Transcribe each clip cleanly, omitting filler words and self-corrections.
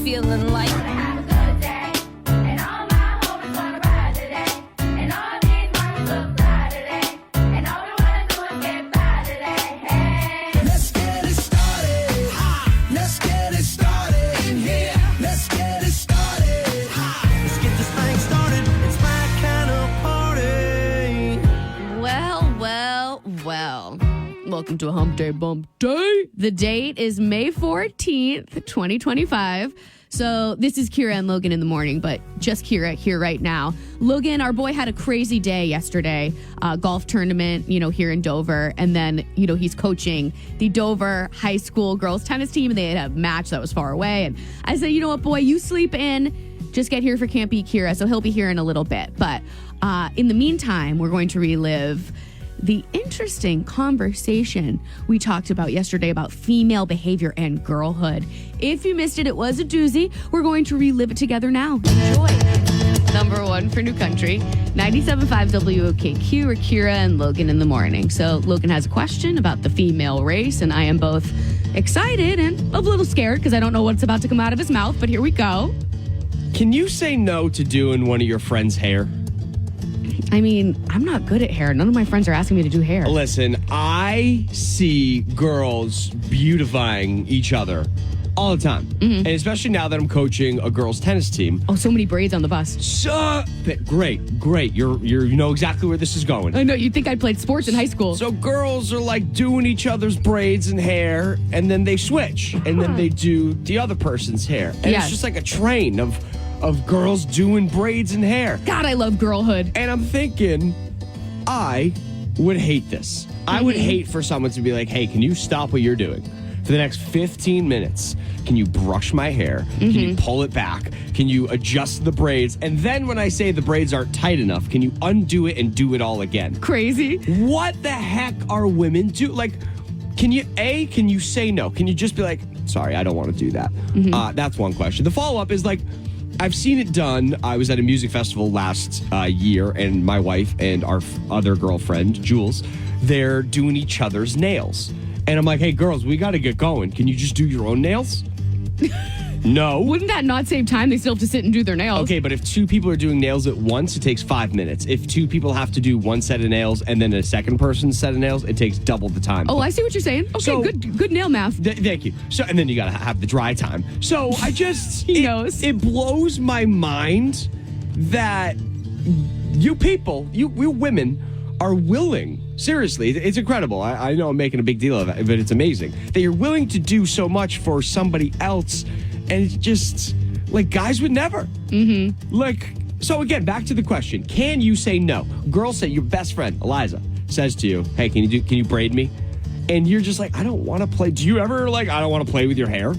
feeling like. Have a good day, and all my homies wanna ride today, and all these mamas look fly today, and all we wanna do is get by today. Hey. Let's get it started. Let's get it started in here. Let's get it started. Let's get this thing started. It's my kind of party. Well. Welcome to a Hump Day Bump Day. The date is May 14th, 2025. So this is Kira and Logan in the morning, but just Kira here right now. Logan, our boy, had a crazy day yesterday. Golf tournament, here in Dover. And then, he's coaching the Dover high school girls tennis team. And they had a match that was far away. And I said, you know what, boy, you sleep in. Just get here for Can't Beat Kira. So he'll be here in a little bit. But in the meantime, we're going to relive the interesting conversation we talked about yesterday about female behavior and girlhood. If you missed it, it was a doozy. We're going to relive it together now. Enjoy. Number one for New Country, 97.5 WOKQ, or Kira and Logan in the morning. So Logan has a question about the female race, and I am both excited and a little scared because I don't know what's about to come out of his mouth, but here we go. Can you say no to doing one of your friends' hair? I mean, I'm not good at hair. None of my friends are asking me to do hair. Listen, I see girls beautifying each other all the time. Mm-hmm. And especially now that I'm coaching a girls' tennis team. Oh, so many braids on the bus. Great. You know exactly where this is going. I know. You'd think I played sports in high school. So girls are like doing each other's braids and hair, and then they switch. And then they do the other person's hair. And it's just like a train of girls doing braids and hair. God, I love girlhood. And I'm thinking, I would hate this. I would hate for someone to be like, hey, can you stop what you're doing? For the next 15 minutes, can you brush my hair? Can you pull it back? Can you adjust the braids? And then when I say the braids aren't tight enough, can you undo it and do it all again? Crazy. What the heck are women do? Like, can you say no? Can you just be like, sorry, I don't want to do that? That's one question. The follow-up is like, I've seen it done. I was at a music festival last year, and my wife and our other girlfriend, Jules, they're doing each other's nails. And I'm like, hey, girls, we got to get going. Can you just do your own nails? No. Wouldn't that not save time? They still have to sit and do their nails. Okay, but if two people are doing nails at once, it takes 5 minutes. If two people have to do one set of nails and then a second person's set of nails, it takes double the time. Oh, I see what you're saying. Okay, so, good nail math. Thank you. So, and then you got to have the dry time. So I just... He knows. It blows my mind that you people, you women, are willing... Seriously, it's incredible. I know I'm making a big deal of it, but it's amazing that you're willing to do so much for somebody else, and it's just like guys would never. Like, so again, back to the question: can you say no? Girls say your best friend Eliza says to you, "Hey, can you braid me?" And you're just like, I don't want to play. Do you ever I don't want to play with your hair?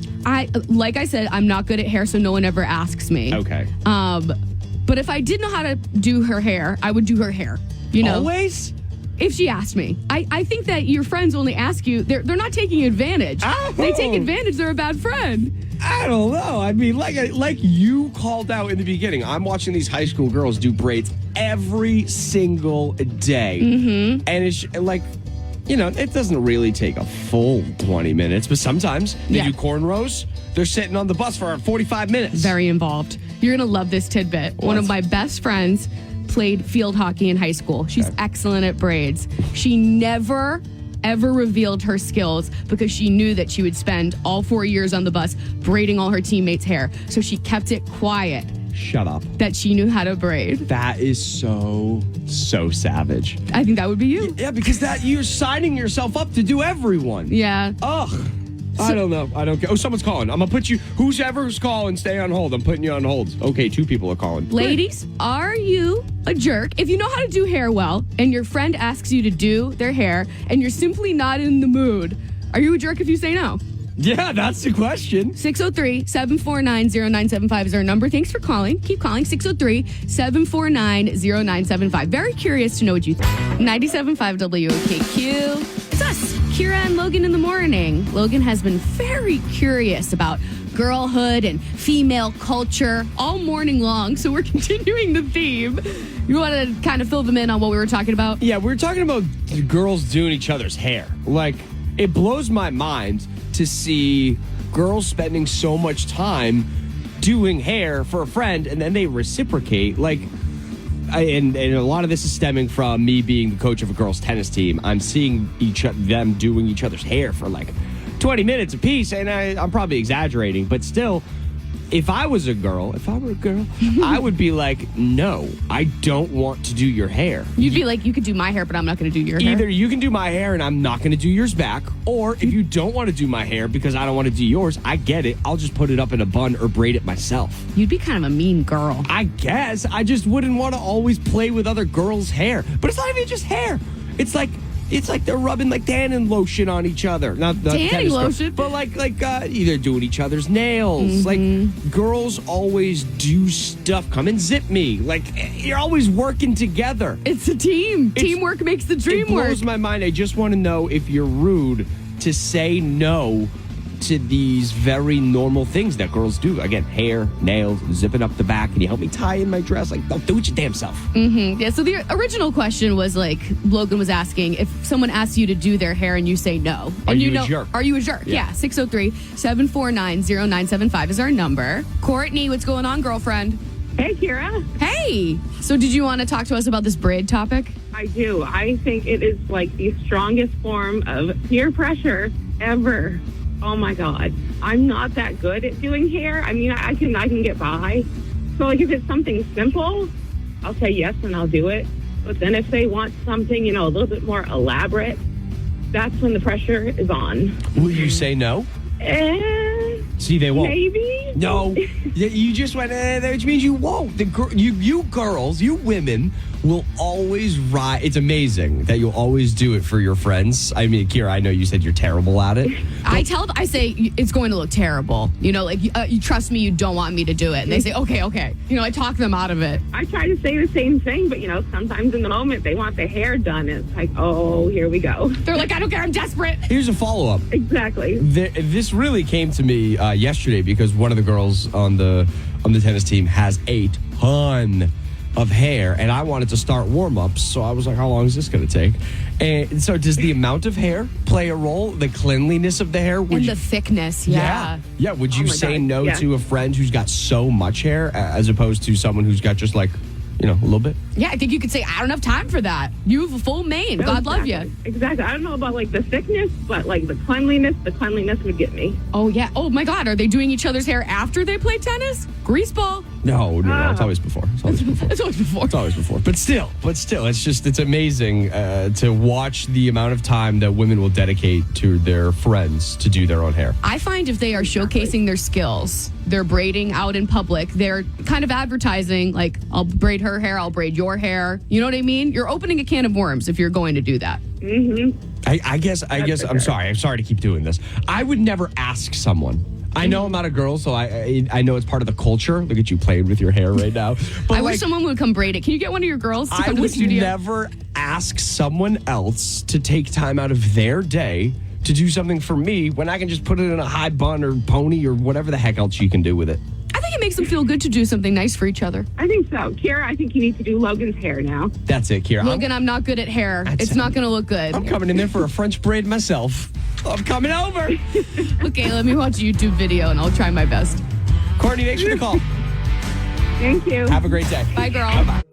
Like I said, I'm not good at hair, so no one ever asks me. Okay. But if I did know how to do her hair, I would do her hair. Always. If she asked me. I think that your friends only ask you, they're not taking advantage. Oh. They take advantage, they're a bad friend. I don't know. I mean, like you called out in the beginning, I'm watching these high school girls do braids every single day. And it's like, it doesn't really take a full 20 minutes, but sometimes they do cornrows. They're sitting on the bus for 45 minutes. Very involved. You're going to love this tidbit. One of my best friends played field hockey in high school. She's excellent at braids. She never, ever revealed her skills because she knew that she would spend all 4 years on the bus braiding all her teammates' hair. So she kept it quiet. Shut up. That she knew how to braid. That is so savage. I think that would be you. Yeah, because you're signing yourself up to do everyone. Yeah. Ugh. I don't know. I don't care. Oh, someone's calling. I'm going to put you, whoever's calling, stay on hold. I'm putting you on hold. Okay, 2 people are calling. Ladies, are you a jerk if you know how to do hair well and your friend asks you to do their hair and you're simply not in the mood? Are you a jerk if you say no? Yeah, that's the question. 603-749-0975 is our number. Thanks for calling. Keep calling. 603-749-0975. Very curious to know what you think. 97.5 WOKQ. It's us, Kira and Logan in the morning. Logan has been very curious about girlhood and female culture all morning long, so we're continuing the theme. You want to kind of fill them in on what we were talking about? Yeah, we were talking about girls doing each other's hair. Like, it blows my mind to see girls spending so much time doing hair for a friend and then they reciprocate, like, and a lot of this is stemming from me being the coach of a girls' tennis team. I'm seeing them doing each other's hair for like 20 minutes apiece, and I'm probably exaggerating, but still, if I were a girl, I would be like, no, I don't want to do your hair. You'd be like, you could do my hair, but I'm not going to do your hair. Either you can do my hair and I'm not going to do yours back, or if you don't want to do my hair because I don't want to do yours, I get it. I'll just put it up in a bun or braid it myself. You'd be kind of a mean girl. I guess. I just wouldn't want to always play with other girls' hair. But it's not even just hair. It's like they're rubbing like tanning lotion on each other. Not tanning lotion, but like either doing each other's nails. Like girls always do stuff. Come and zip me. Like you're always working together. It's a team. Teamwork makes the dream work. It blows my mind. I just want to know if you're rude to say no to these very normal things that girls do. Again, hair, nails, zipping up the back. Can you help me tie in my dress? Like, don't do it your damn self. Yeah, so the original question was like, Logan was asking if someone asks you to do their hair and you say no. Are and you a jerk? Are you a jerk? Yeah. 603-749-0975 is our number. Courtney, what's going on, girlfriend? Hey, Kira. Hey. So did you want to talk to us about this braid topic? I do. I think it is like the strongest form of peer pressure ever. Oh my God. I'm not that good at doing hair. I mean, I can get by. So like if it's something simple, I'll say yes and I'll do it. But then if they want something, a little bit more elaborate, that's when the pressure is on. Will you say no? See, they won't. Maybe. No. You just went, which means you won't. You girls, you women will always ride. It's amazing that you'll always do it for your friends. I mean, Kira, I know you said you're terrible at it. I say it's going to look terrible. You trust me, you don't want me to do it. And they say, okay. I talk them out of it. I try to say the same thing, but sometimes in the moment they want their hair done. And it's like, oh, here we go. They're like, I don't care, I'm desperate. Here's a follow-up. Exactly. This really came to me yesterday because one of the girls on the tennis team has a ton of hair, and I wanted to start warm-ups, so I was like, how long is this going to take? And so does the amount of hair play a role? The cleanliness of the hair? And the thickness, yeah. Yeah, would you say God, no yeah. to a friend who's got so much hair as opposed to someone who's got just like, a little bit? Yeah, I think you could say, I don't have time for that. You have a full mane. No, God love you. Exactly. I don't know about like the thickness, but like the cleanliness would get me. Oh, yeah. Oh, my God. Are they doing each other's hair after they play tennis? Grease ball? No. It's always before. It's always before. It's always before. It's always before. But still, it's amazing to watch the amount of time that women will dedicate to their friends to do their own hair. I find if they are showcasing their skills, they're braiding out in public, they're kind of advertising, like, I'll braid her hair, I'll braid your hair. You know what I mean? You're opening a can of worms if you're going to do that. Mm-hmm. I guess I'm sorry to keep doing this. I would never ask someone. I know I'm not a girl, so I know it's part of the culture. Look at you playing with your hair right now. But I wish someone would come braid it. Can you get one of your girls to come to the would studio? never ask someone else to take time out of their day to do something for me when I can just put it in a high bun or pony or whatever the heck else you can do with it. I think it makes them feel good to do something nice for each other. I think so. Kira, I think you need to do Logan's hair now. That's it, Kira. Logan, I'm not good at hair. It's not going to look good. I'm coming in there for a French braid myself. I'm coming over. Okay, let me watch a YouTube video and I'll try my best. Courtney, thanks for the call. Thank you. Have a great day. Bye, girl. Bye-bye.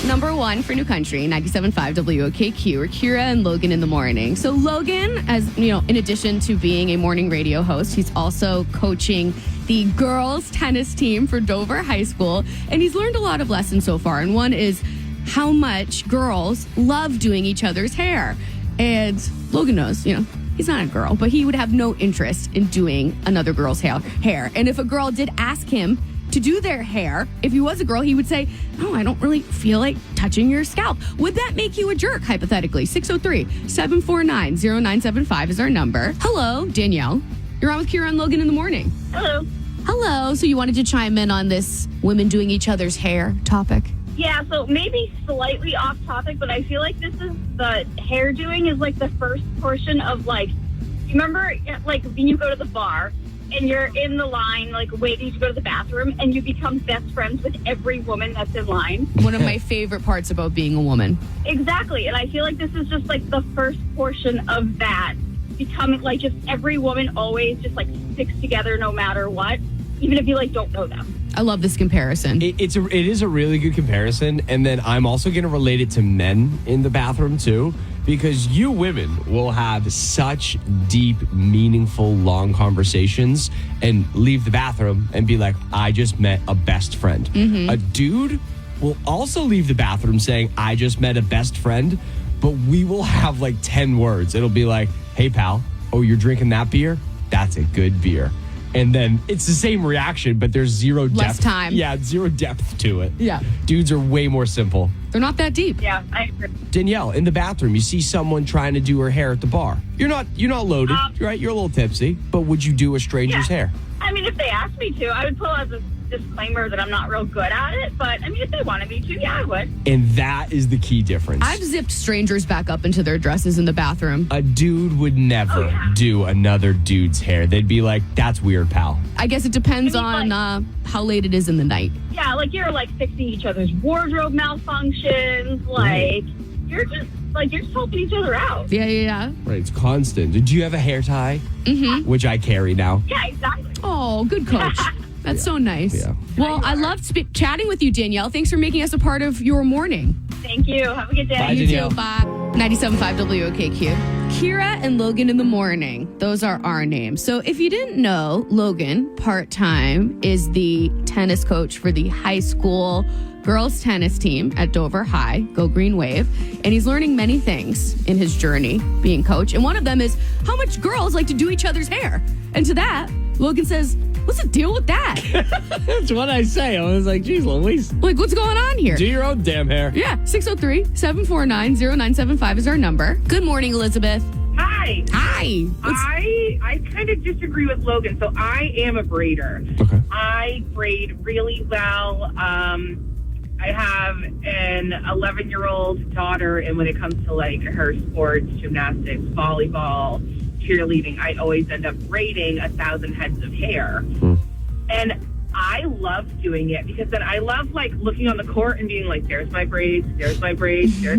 Number one for New Country, 97.5 WOKQ, or Kira and Logan in the morning. So Logan, as you know, in addition to being a morning radio host, he's also coaching the girls tennis team for Dover High School. And he's learned a lot of lessons so far. And one is how much girls love doing each other's hair. And Logan knows, he's not a girl, but he would have no interest in doing another girl's hair. And if a girl did ask him to do their hair, if he was a girl, he would say, no, I don't really feel like touching your scalp. Would that make you a jerk, hypothetically? 603-749-0975 is our number. Hello, Danielle. You're on with Kira and Logan in the morning. Hello. Hello. So you wanted to chime in on this women doing each other's hair topic? Yeah, so maybe slightly off topic, but I feel like this is the hair doing is like the first portion of like, you remember like when you go to the bar and you're in the line, like waiting to go to the bathroom, and you become best friends with every woman that's in line. One of my favorite parts about being a woman. Exactly. And I feel like this is just like the first portion of that. Becoming like just every woman always just like sticks together no matter what. even if you like don't know them. I love this comparison. It is a really good comparison, and then I'm also going to relate it to men in the bathroom too, because you women will have such deep, meaningful, long conversations and leave the bathroom and be like, I just met a best friend. A dude will also leave the bathroom saying, I just met a best friend, but we will have like 10 words. It'll be like, hey pal, oh, you're drinking that beer? That's a good beer. And then it's the same reaction, but there's zero depth. Less time. Yeah, zero depth to it. Yeah. Dudes are way more simple. They're not that deep. Yeah, I agree. Danielle, in the bathroom, you see someone trying to do her hair at the bar. You're not loaded, right? You're a little tipsy, but would you do a stranger's hair? I mean, if they asked me to, I would pull out a disclaimer that I'm not real good at it. But I mean, if they wanted me to, yeah, I would. And that is the key difference. I've zipped strangers back up into their dresses in the bathroom. A dude would never do another dude's hair. They'd be like, that's weird, pal. I guess it depends I mean, on how late it is in the night. Yeah, like you're like fixing each other's wardrobe malfunctions. Like you're just helping each other out. Yeah. Right, it's constant. Did you have a hair tie? Mm-hmm. Which I carry now. Yeah, exactly. Oh, good coach. That's so nice. Yeah. Well, I loved chatting with you, Danielle. Thanks for making us a part of your morning. Thank you. Have a good day. Bye, You Danielle. too. Bye. 97.5 WOKQ. Kira and Logan in the morning. Those are our names. So if you didn't know, Logan, part-time, is the tennis coach for the high school girls tennis team at Dover High, Go Green Wave. And he's learning many things in his journey being coach. And one of them is how much girls like to do each other's hair. And to that, Logan says, what's the deal with that? That's what I say. I was like, geez, Louise. Like, what's going on here? Do your own damn hair. Yeah, 603-749-0975 is our number. Good morning, Elizabeth. Hi. Hi. I kind of disagree with Logan. So I am a braider. Okay. I braid really well. I have an 11-year-old daughter, and when it comes to like her sports, gymnastics, volleyball, cheerleading, I always end up braiding 1,000 heads of hair. And I love doing it because then I love like looking on the court and being like, there's my braids,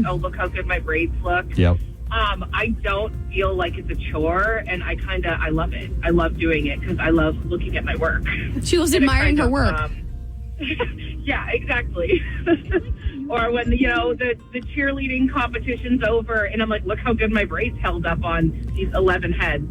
oh, look how good my braids look. Yep. I don't feel like it's a chore, and I love it. I love doing it because I love looking at my work. She loves admiring her work. Yeah, exactly. Or when, the cheerleading competition's over, and I'm like, look how good my braids held up on these 11 heads.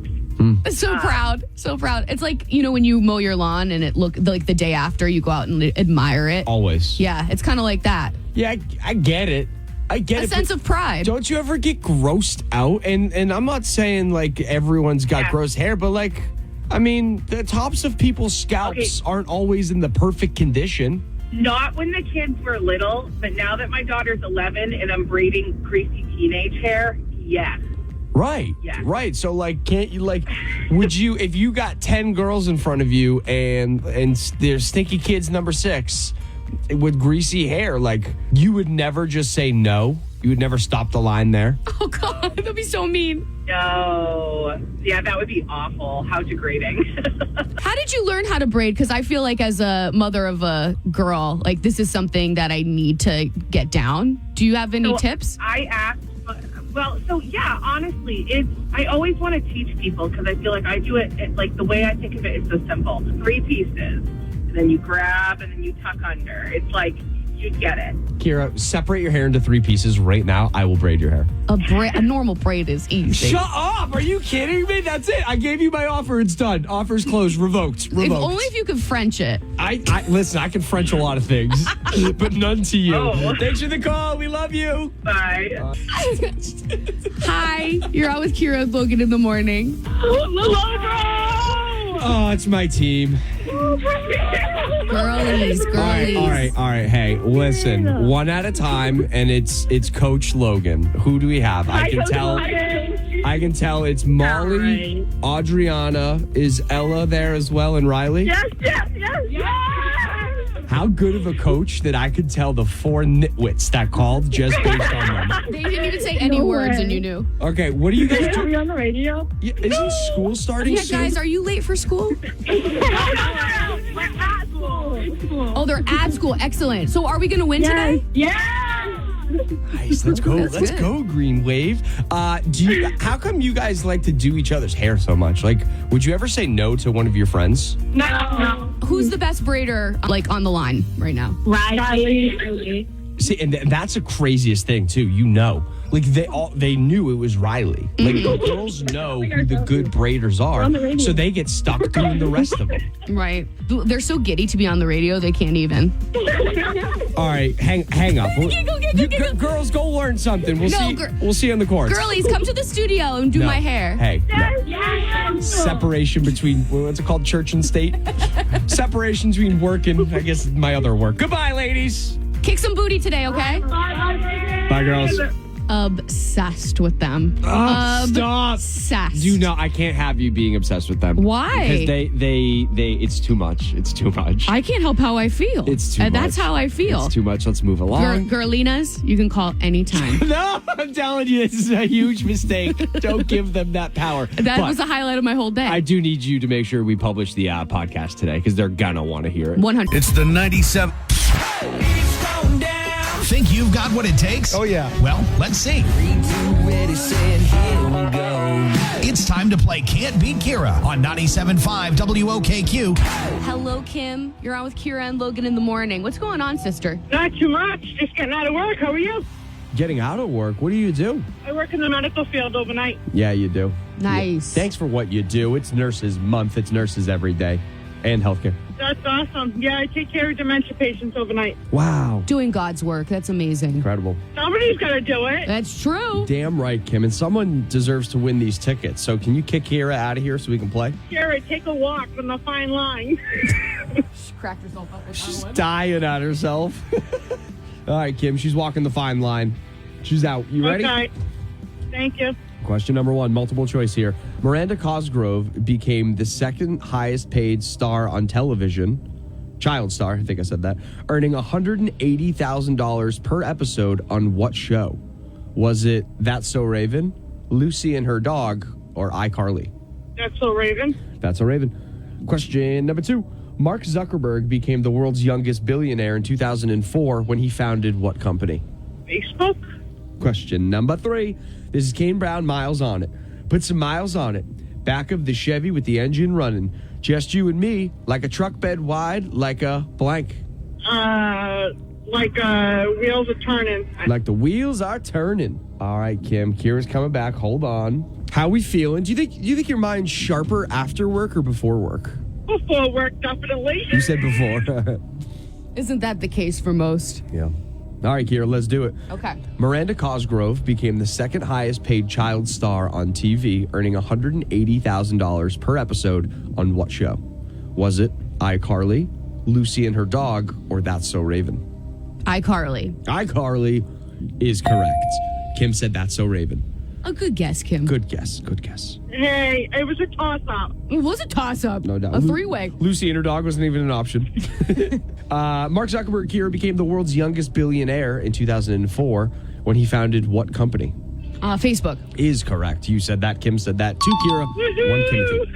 So proud. So proud. It's like, when you mow your lawn and it look like the day after you go out and admire it. Always. Yeah, it's kind of like that. Yeah, I get it. I get A it. sense of pride. Don't you ever get grossed out? And I'm not saying like everyone's got gross hair, but like, I mean, the tops of people's scalps aren't always in the perfect condition. Not when the kids were little, but now that my daughter's 11 and I'm braiding greasy teenage hair, yes. Right. Yeah. Right. So like, can't you would you, if you got 10 girls in front of you and there's stinky kids number 6 with greasy hair, like you would never just say no? You would never stop the line there? Oh, God. That'd be so mean. No. Yeah, that would be awful. How degrading. How did you learn how to braid? Because I feel like as a mother of a girl, like this is something that I need to get down. Do you have any tips? I asked. Honestly, I always want to teach people because I feel like I do it like the way I think of it is so simple. 3 pieces, and then you grab and then you tuck under. It's like you'd get it. Kira, separate your hair into 3 pieces right now. I will braid your hair. A normal braid is easy. Shut up! Are you kidding me? That's it. I gave you my offer. It's done. Offer's closed. Revoked. Only if you could French it. I listen. I can French a lot of things, but none to you. Oh. Thanks for the call. We love you. Bye. Hi, you're out with Kira and Logan in the morning. Oh, it's my team. Girlies. All right. Hey, listen. One at a time, and it's Coach Logan. Who do we have? I can tell it's Molly, Adriana. Is Ella there as well, and Riley? Yes. How good of a coach that I could tell the 4 nitwits that called just based on them. They didn't even say any words, and you knew. Okay, what are you guys Are doing? we on the radio? Yeah, isn't school starting Yeah, soon? guys, are you late for school? We're at school. Oh, they're at school. Excellent. So are we going to win today? Yes. Nice. Let's go. That's Let's good. go, Green Wave. How come you guys like to do each other's hair so much? Like, would you ever say no to one of your friends? No. Who's the best braider, like, on the line right now? Riley. See, and that's the craziest thing too. Like they knew it was Riley. Like the girls know who the good braiders are, so they get stuck doing the rest of them. Right. They're so giddy to be on the radio, they can't even. All right, hang up. Girls, go learn something. We'll see you on the courts. Girlies, come to the studio and do No. my hair. Hey, no. Separation between what's it called, church and state? Separation between work and I guess my other work. Goodbye, ladies. Kick some booty today, okay? Bye, girls. Obsessed with them. Oh, stop. Obsessed. Do not. I can't have you being obsessed with them. Why? Because they. It's too much. It's too much. I can't help how I feel. It's too And much. that's how I feel. It's too much. Let's move along. Girlinas, you can call anytime. No, I'm telling you, this is a huge mistake. Don't give them that power. That But was the highlight of my whole day. I do need you to make sure we publish the podcast today because they're gonna want to hear it. 100. It's the 97. Think you've got what it takes? Oh, yeah. Well, let's see. It's time to play Can't Beat Kira on 97.5 WOKQ. Hello, Kim. You're on with Kira and Logan in the morning. What's going on, sister? Not too much. Just getting out of work. How are you? Getting out of work. What do you do? I work in the medical field overnight. Yeah, you do. Nice. Thanks for what you do. It's Nurses Month. It's nurses every day, and healthcare. That's awesome. Yeah, I take care of dementia patients overnight. Wow, Doing God's work. That's amazing. incredible. Somebody's got to do it. That's true. Damn right, Kim. And someone deserves to win these tickets. So can you kick Kira out of here so we can play? Jared, take a walk from the fine line. She cracked herself up with She's that one. dying on herself. All right, Kim. She's walking the fine line. She's out. You ready? Okay. Thank you. Question number one, multiple choice here. Miranda Cosgrove became the second highest paid star on television, child star, I think I said that, earning $180,000 per episode on what show? Was it That's So Raven, Lucy and Her Dog, or iCarly? That's so Raven. That's So Raven. Question number two. Mark Zuckerberg became the world's youngest billionaire in 2004 when he founded what company? Facebook. Question number three. This is Kane Brown, miles on it. Put some miles on it. Back of the Chevy with the engine running. Just you and me, like a truck bed wide, like a blank. Like wheels are turning. Like the wheels are turning. All right, Kim. Kira's coming back. Hold on. How we feeling? Do you think your mind's sharper after work or before work? Before work, definitely. You said before. Isn't that the case for most? Yeah. All right, Kira, let's do it. Okay. Miranda Cosgrove became the second highest paid child star on TV, earning $180,000 per episode on what show? Was it iCarly, Lucy and Her Dog, or That's So Raven? iCarly. iCarly is correct. Kim said That's So Raven. A good guess, Kim. Good guess. Good guess. Hey, it was a toss-up. It was a toss-up. No doubt. A three-way. Lucy and Her Dog wasn't even an option. Mark Zuckerberg, Kira, became the world's youngest billionaire in 2004 when he founded what company? Facebook. Is correct. You said that. Kim said that. 2 Kira, 1 Timothy.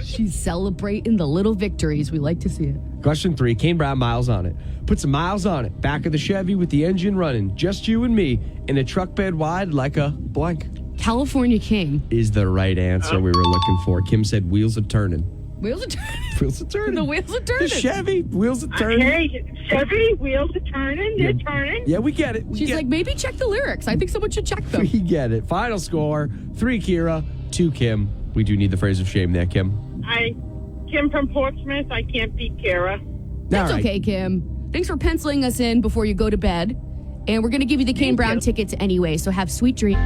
She's celebrating the little victories. We like to see it. Question 3. Kane Brown, miles on it. Put some miles on it. Back of the Chevy with the engine running. Just you and me in a truck bed wide like a blank. California King. Is the right answer we were looking for. Kim said wheels are turning. Wheels are turning. Wheels are turning. The wheels are turning. The Chevy, wheels are turning. Hey, Chevy, wheels are turning. They're turning. Yeah, we get it. We She's get like, maybe check the lyrics. I think someone should check them. We get it. Final score, 3 Kira, 2 Kim. We do need the phrase of shame there, Kim. Kim from Portsmouth. I can't beat Kara. That's All right. okay, Kim. Thanks for penciling us in before you go to bed. And we're going to give you the Kane Brown tickets anyway, so have sweet dreams.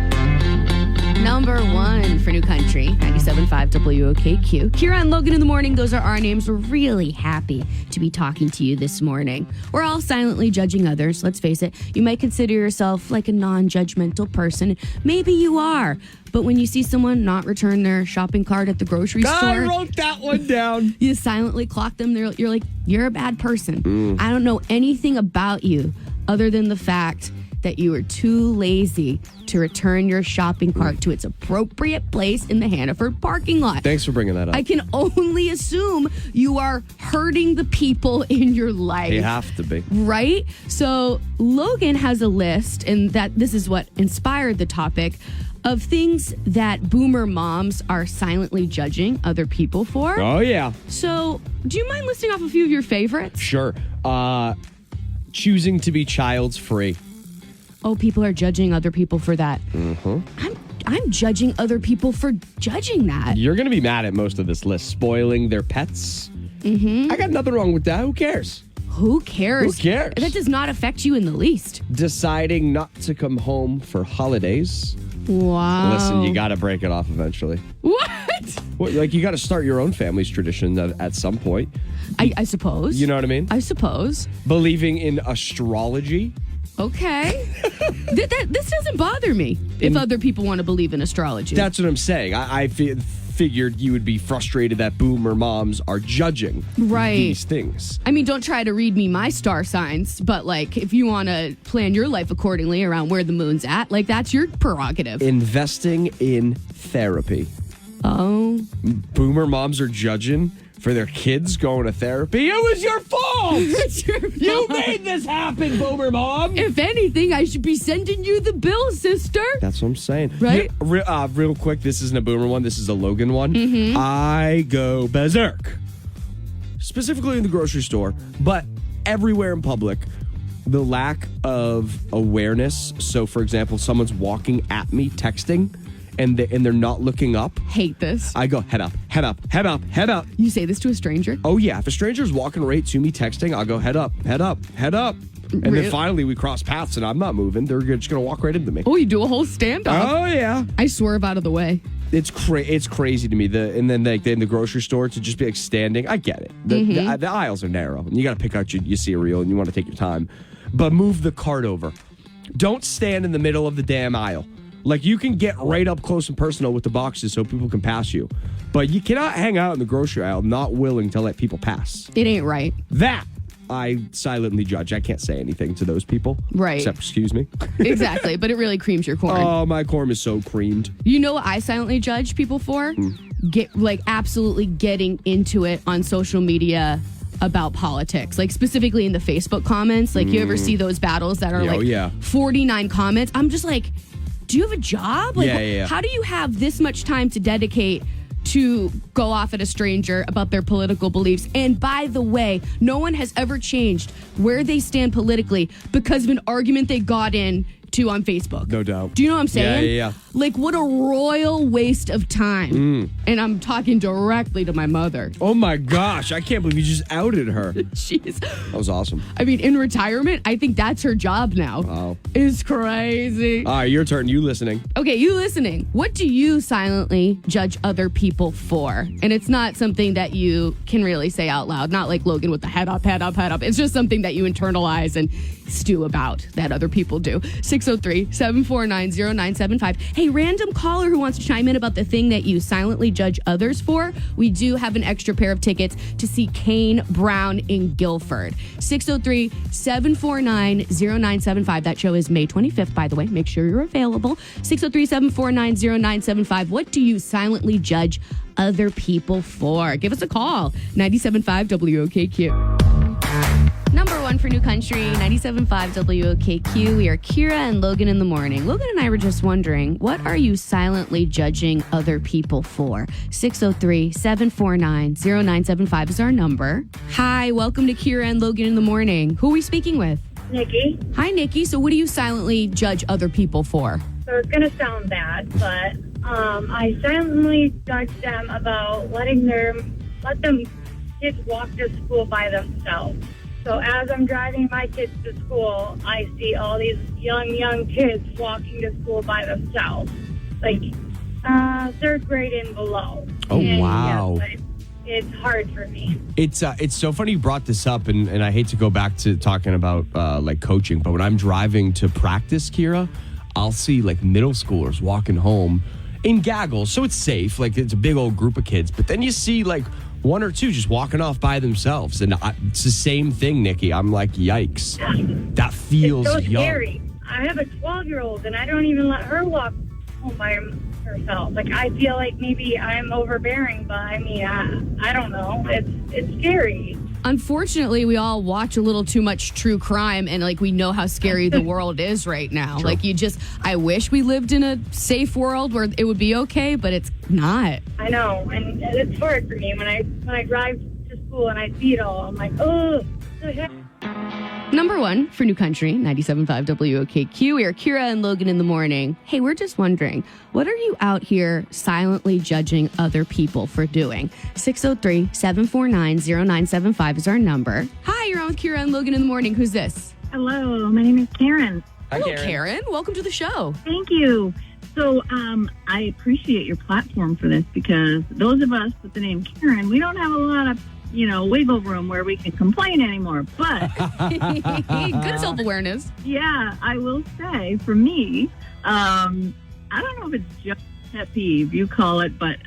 Number 1 for New Country, 97.5 WOKQ. Kira and Logan in the morning, those are our names. We're really happy to be talking to you this morning. We're all silently judging others, let's face it. You might consider yourself like a non-judgmental person. Maybe you are. But when you see someone not return their shopping cart at the grocery I store, wrote that one down. you silently clock them. You're like, you're a bad person. I don't know anything about you other than the fact that you are too lazy to return your shopping cart to its appropriate place in the Hannaford parking lot. Thanks for bringing that up. I can only assume you are hurting the people in your life. You have to be. Right? So Logan has a list, and that this is what inspired the topic, of things that boomer moms are silently judging other people for. Oh, yeah. So do you mind listing off a few of your favorites? Sure. Choosing to be child's free. Oh, people are judging other people for that. Mm-hmm. I'm judging other people for judging that. You're going to be mad at most of this list. Spoiling their pets. Mm-hmm. I got nothing wrong with that. Who cares? Who cares? Who cares? That does not affect you in the least. Deciding not to come home for holidays. Wow. Listen, you got to break it off eventually. What? Well, like, you got to start your own family's tradition at some point. I suppose. You know what I mean? I suppose. Believing in astrology. Okay. This doesn't bother me if other people want to believe in astrology. That's what I'm saying. I figured you would be frustrated that boomer moms are judging these things. I mean, don't try to read me my star signs, but like if you want to plan your life accordingly around where the moon's at, like that's your prerogative. Investing in therapy. Oh. Boomer moms are judging for their kids going to therapy. It was your fault. It's your fault. You made this happen, boomer mom. If anything, I should be sending you the bill, sister. That's what I'm saying. Right? Real quick, this isn't a boomer one. This is a Logan one. Mm-hmm. I go berserk. Specifically in the grocery store, but everywhere in public. The lack of awareness. So, for example, someone's walking at me, texting, and they're not looking up. Hate this. I go, head up, head up, head up, head up. You say this to a stranger? Oh, yeah. If a stranger's walking right to me texting, I'll go, head up, head up, head up. And Really? then finally we cross paths and I'm not moving. They're just going to walk right into me. Oh, you do a whole standoff. Oh, yeah. I swerve out of the way. It's crazy to me. And then like in the grocery store to just be like standing. I get it. The aisles are narrow. And you got to pick out your cereal and you want to take your time. But move the cart over. Don't stand in the middle of the damn aisle. Like, you can get right up close and personal with the boxes so people can pass you. But you cannot hang out in the grocery aisle not willing to let people pass. It ain't right. That I silently judge. I can't say anything to those people. Right. Except, excuse me. Exactly. But it really creams your corn. Oh, my corn is so creamed. You know what I silently judge people for? Absolutely getting into it on social media about politics, like specifically in the Facebook comments. Like, you ever see those battles that are 49 comments? I'm just like, do you have a job? Like, how do you have this much time to dedicate to go off at a stranger about their political beliefs? And by the way, no one has ever changed where they stand politically because of an argument they got into on Facebook. No doubt. Do you know what I'm saying? Yeah. Like, what a royal waste of time. And I'm talking directly to my mother. Oh my gosh, I can't believe you just outed her. That was awesome. I mean, in retirement, I think that's her job now. Wow. It's crazy. All right, your turn. You listening. Okay, you listening. What do you silently judge other people for? And it's not something that you can really say out loud. Not like Logan with the head up, head up, head up. It's just something that you internalize and stew about that other people do. 603-749-0975. Hey, random caller who wants to chime in about the thing that you silently judge others for. We do have an extra pair of tickets to see Kane Brown in Guilford. 603-749-0975. That show is May 25th, by the way. Make sure you're available. 603-749-0975. What do you silently judge other people for? Give us a call. 97.5 WOKQ. Number one for New Country, 97.5 WOKQ. We are Kira and Logan in the morning. Logan and I were just wondering, what are you silently judging other people for? 603-749-0975 is our number. Hi, welcome to Kira and Logan in the morning. Who are we speaking with? Nikki. Hi, Nikki. So what do you silently judge other people for? So it's going to sound bad, but I silently judge them about let them kids walk to school by themselves. So as I'm driving my kids to school, I see all these young kids walking to school by themselves, like third grade and below. Oh, wow. Yeah, it's hard for me. It's so funny you brought this up, and I hate to go back to talking about like coaching, but when I'm driving to practice, Kira, I'll see like middle schoolers walking home in gaggles, so it's safe. Like, it's a big old group of kids, but then you see like one or two just walking off by themselves, and it's the same thing, Nikki. I'm like, yikes, that feels It's so young. scary. I have a 12-year-old, and I don't even let her walk home by herself. Like, I feel like maybe I'm overbearing, but I mean, I don't know. It's scary. Unfortunately, we all watch a little too much true crime, and like we know how scary the world is right now. True. Like I wish we lived in a safe world where it would be okay, but it's not. I know, and it's hard for me when I drive to school and I see it all. I'm like, oh, the heck. Number 1 for New Country, 97.5 WOKQ. We are Kira and Logan in the morning. Hey, we're just wondering, what are you out here silently judging other people for doing? 603-749-0975 is our number. Hi, you're on with Kira and Logan in the morning. Who's this? Hello, my name is Karen. Hi, Hello, Karen. Welcome to the show. Thank you. So I appreciate your platform for this because those of us with the name Karen, we don't have a lot of wiggle room where we can complain anymore. But Good self-awareness. yeah, I will say for me, I don't know if it's just a pet peeve, you call it, but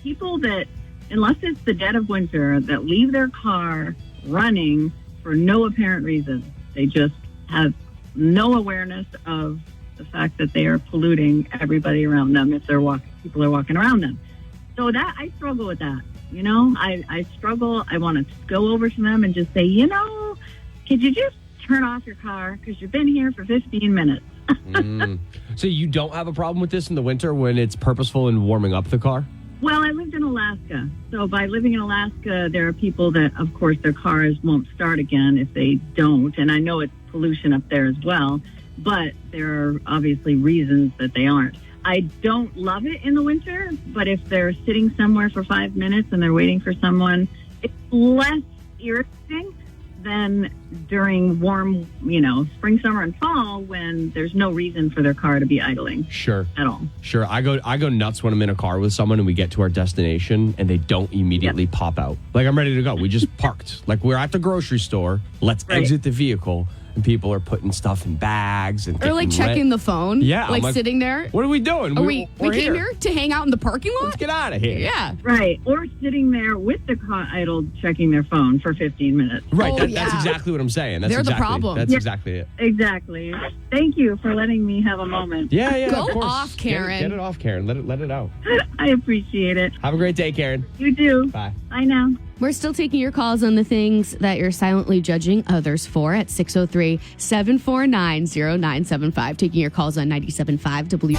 people that, unless it's the dead of winter, that leave their car running for no apparent reason. They just have no awareness of the fact that they are polluting everybody around them if people are walking around them. So that I struggle with that. I struggle. I want to go over to them and just say, could you just turn off your car because you've been here for 15 minutes. So you don't have a problem with this in the winter when it's purposeful in warming up the car? Well, I lived in Alaska. So by living in Alaska, there are people that, of course, their cars won't start again if they don't. And I know it's pollution up there as well. But there are obviously reasons that they aren't. I don't love it in the winter, but if they're sitting somewhere for 5 minutes and they're waiting for someone, it's less irritating than during warm, spring, summer, and fall when there's no reason for their car to be idling. Sure. At all. Sure. I go nuts when I'm in a car with someone and we get to our destination and they don't immediately pop out. Like, I'm ready to go. We just parked. Like, we're at the grocery store. Let's exit the vehicle. And people are putting stuff in bags and or like checking the phone. Yeah, like sitting there. What are we doing? We came here to hang out in the parking lot. Let's get out of here. Yeah, right. Or sitting there with the car idled, checking their phone for 15 minutes. Right. Oh, That's exactly what I'm saying. They're the problem. That's exactly it. Exactly. Thank you for letting me have a moment. Yeah. Go of course. off, Karen. Get it off, Karen. Let it out. I appreciate it. Have a great day, Karen. You do. Bye. Bye now. We're still taking your calls on the things that you're silently judging others for at 603-749-0975. Taking your calls on 97.5 W.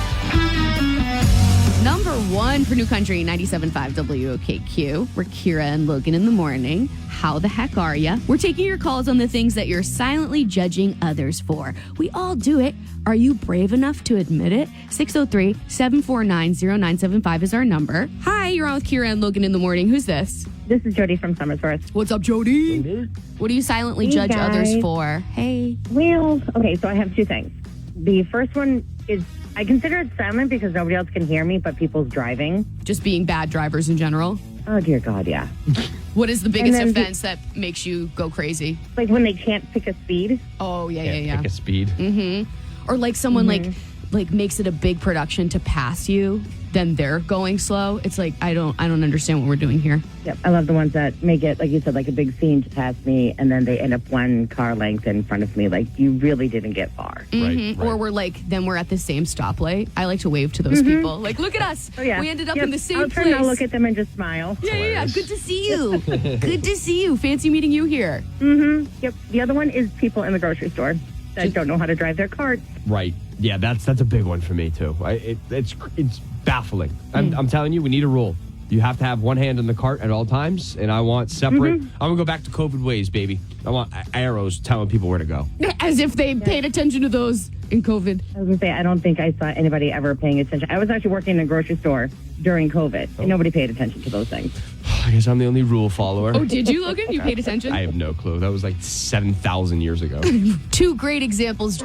Number 1 for New Country, 97.5 WOKQ. We're Kira and Logan in the morning. How the heck are ya? We're taking your calls on the things that you're silently judging others for. We all do it. Are you brave enough to admit it? 603-749-0975 is our number. Hi, you're on with Kira and Logan in the morning. Who's this? This is Jody from Summersworth. What's up, Jody? What do you silently judge others for? Hey. Well, okay, so I have 2 things. The first one is I consider it silent because nobody else can hear me, but people's driving. Just being bad drivers in general? Oh, dear God, yeah. What is the biggest offense that makes you go crazy? Like when they can't pick a speed. Oh, yeah. Pick a speed. Mm-hmm. Or like someone like makes it a big production to pass you, then they're going slow. It's like I don't understand what we're doing here. Yep, I love the ones that make it, like you said, like a big scene to pass me, and then they end up one car length in front of me. Like you really didn't get far. Mm-hmm. Right. Or we're at the same stoplight. I like to wave to those people. Like, look at us. Oh, yeah. We ended up in the same place. I'll turn and I'll look at them and just smile. Yeah. Good to see you. Good to see you. Fancy meeting you here. Mm-hmm. Yep. The other one is people in the grocery store that don't know how to drive their cart. Right. Yeah, that's a big one for me too. It's baffling. I'm telling you, we need a rule. You have to have one hand on the cart at all times, and I want separate. I'm gonna go back to COVID ways, baby. I want arrows telling people where to go. As if they paid attention to those in COVID. I was gonna say I don't think I saw anybody ever paying attention. I was actually working in a grocery store during COVID, and nobody paid attention to those things. I guess I'm the only rule follower. Oh, did you, Logan? You paid attention? I have no clue. That was like 7,000 years ago. 2 great examples.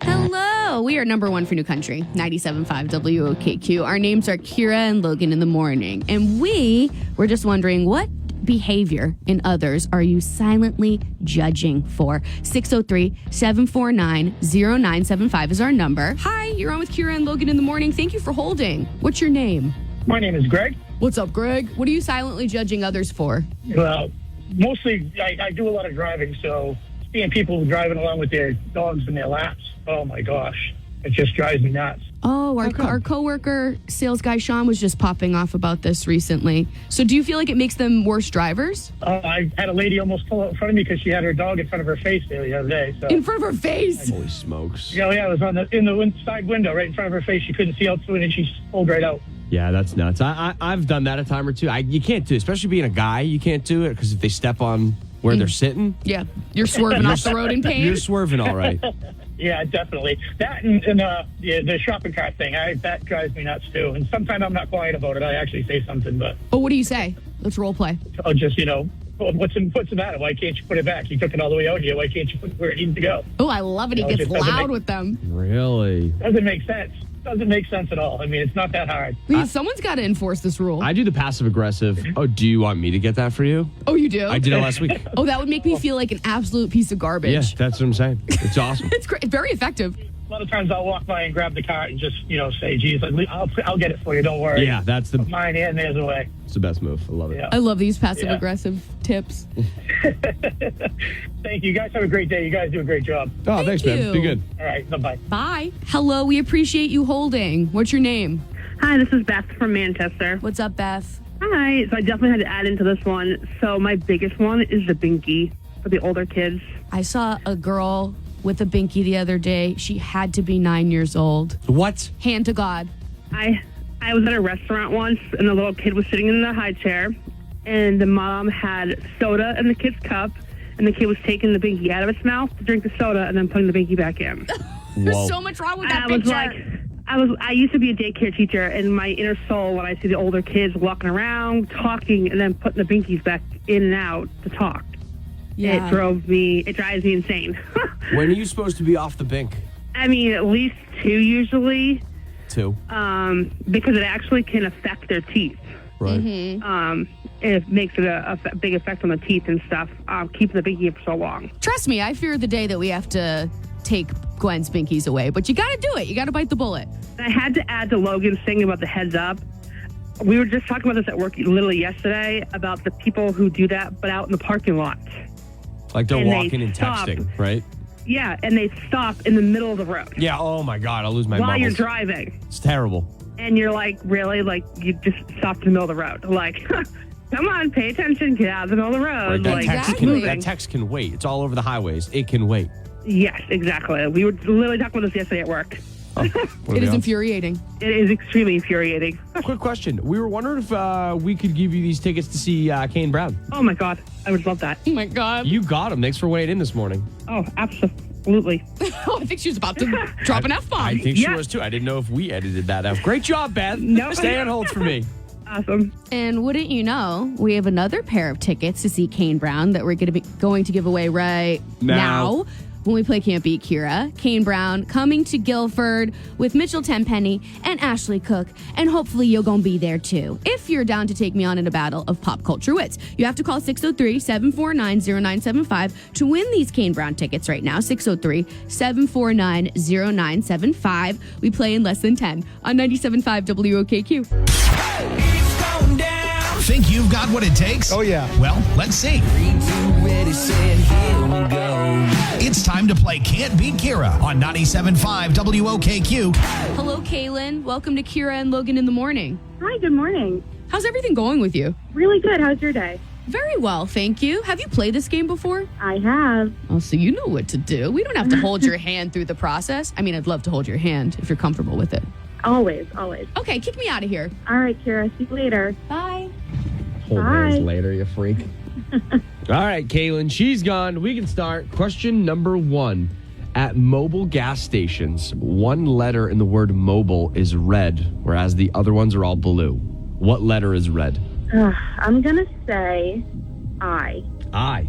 Hello. We are number 1 for New Country, 97.5 WOKQ. Our names are Kira and Logan in the morning. And we're just wondering, what behavior in others are you silently judging for? 603-749-0975 is our number. Hi, you're on with Kira and Logan in the morning. Thank you for holding. What's your name? My name is Greg. What's up, Greg? What are you silently judging others for? Well, mostly I do a lot of driving, so seeing people driving along with their dogs in their laps. Oh my gosh, it just drives me nuts. Oh, our coworker, sales guy Sean, was just popping off about this recently. So do you feel like it makes them worse drivers? I had a lady almost pull out in front of me because she had her dog in front of her face there the other day. So. In front of her face? Holy smokes. Yeah, it was in the side window right in front of her face. She couldn't see out through it, and she pulled right out. Yeah, that's nuts. I've done that a time or two. You can't do it, especially being a guy. You can't do it because if they step on where they're sitting. Yeah, you're swerving off the road in pain. You're swerving all right. Yeah, definitely. That and the shopping cart thing, that drives me nuts too. And sometimes I'm not quiet about it. I actually say something, but... Oh, what do you say? Let's role play. I'll just, what's the matter? Why can't you put it back? You took it all the way out here. Why can't you put it where it needs to go? Oh, I love it. He gets loud with them. Really? Doesn't make sense. Doesn't make sense at all. I mean, it's not that hard. Someone's got to enforce this rule. I do the passive aggressive. Oh, do you want me to get that for you? Oh, you do? I did it last week. Oh, that would make me feel like an absolute piece of garbage. Yeah, that's what I'm saying. It's awesome. It's great. Very effective. A lot of times I'll walk by and grab the cart and just, say, geez, I'll get it for you. Don't worry. Yeah, that's the... Mine and theirs away. It's the best move. I love it. Yeah. I love these passive-aggressive tips. Thank you. You guys have a great day. You guys do a great job. Oh, thanks, man. you. Be good. All right. Bye-bye. Bye. Hello, we appreciate you holding. What's your name? Hi, this is Beth from Manchester. What's up, Beth? Hi. So I definitely had to add into this one. So my biggest one is the binky for the older kids. I saw a girl with a binky the other day. She had to be 9 years old. What? Hand to God. I was at a restaurant once, and the little kid was sitting in the high chair, and the mom had soda in the kid's cup, and the kid was taking the binky out of its mouth to drink the soda and then putting the binky back in. There's so much wrong with that And picture. I used to be a daycare teacher, and my inner soul, when I see the older kids walking around, talking, and then putting the binkies back in and out to talk, Yeah. it drives me insane. When are you supposed to be off the bink? I mean, at least 2 usually, 2. because it actually can affect their teeth. Right. It makes it a big effect on the teeth and stuff, keeping the binky in for so long. Trust me, I fear the day that we have to take Gwen's binkies away, but you got to do it. You got to bite the bullet. And I had to add to Logan's thing about the heads up. We were just talking about this at work literally yesterday about the people who do that, but out in the parking lot. Like they're And they walking and stop. texting, right? Yeah, and they stop in the middle of the road Yeah, oh my God, I'll lose my while you're marbles. driving. It's terrible. And you're like, really? Like, you just stopped in the middle of the road. Like, come on, pay attention, get out of the middle of the road. Right, that, Like, text Exactly. that text can wait. It's all over the highways. It can wait. yes, exactly. We were literally talking about this yesterday at work. Oh, what It is are we on? infuriating. It is extremely infuriating. Quick question. We were wondering if we could give you these tickets to see Kane Brown. Oh, my God. I would love that. Oh, my God. You got them. Thanks for weighing in this morning. Oh, absolutely. Oh, I think she was about to drop an F-bomb. I think she Yeah. was too. I didn't know if we edited that out. Great job, Beth. No. Stay on hold for me. Awesome. And wouldn't you know, we have another pair of tickets to see Kane Brown that we're going to give away right now. When we play Can't Beat Kira. Kane Brown coming to Guilford with Mitchell Tenpenny and Ashley Cook. And hopefully you're going to be there too. If you're down to take me on in a battle of pop culture wits, you have to call 603-749-0975 to win these Kane Brown tickets right now. 603-749-0975. We play in less than 10 on 97.5 WOKQ. Think you've got what it takes? Oh, yeah. Well, let's see. It's time to play Can't Beat Kira on 97.5 WOKQ. Hello, Kaylin. Welcome to Kira and Logan in the morning. Hi, good morning. How's everything going with you? Really good. How's your day? Very well, thank you. Have you played this game before? I have. Oh, so you know what to do. We don't have to hold your hand through the process. I mean, I'd love to hold your hand if you're comfortable with it. Always, always. Okay, kick me out of here. All right, Kira. See you later. Bye. Hold Bye. hands later, you freak. All right, Kaylin, she's gone. We can start. Question number 1. At mobile gas stations, one letter in the word mobile is red, whereas the other ones are all blue. What letter is red? I'm going to say I. I.